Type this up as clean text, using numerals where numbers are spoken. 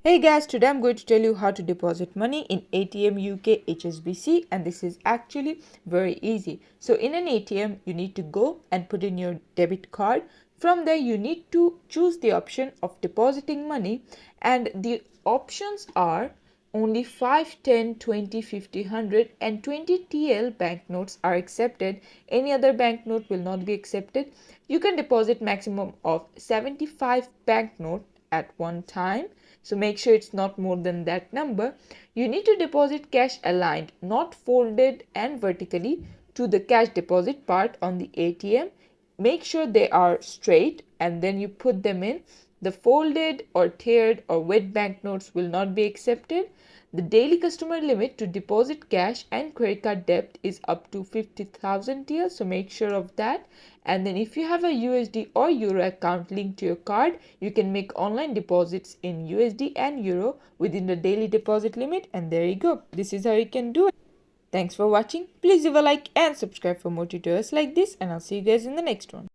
Hey guys, today I'm going to tell you how to deposit money in ATM UK HSBC, and this is actually very easy. So in an ATM, you need to go and put in your debit card. From there, you need to choose the option of depositing money, and the options are only 5, 10, 20, 50, 100 and 20 TL banknotes are accepted. Any other banknote will not be accepted. You can deposit maximum of 75 banknote at one time, so make sure it's not more than that number. You need to deposit cash aligned, not folded and vertically to the cash deposit part on the ATM. Make sure they are straight and then you put them in. The folded or teared or wet banknotes will not be accepted. The daily customer limit to deposit cash and credit card debt is up to 50,000 TL, so make sure of that. And then if you have a USD or Euro account linked to your card, you can make online deposits in USD and Euro within the daily deposit limit, and there you go. This is how you can do it. Thanks for watching. Please leave a like and subscribe for more tutorials like this, and I'll see you guys in the next one.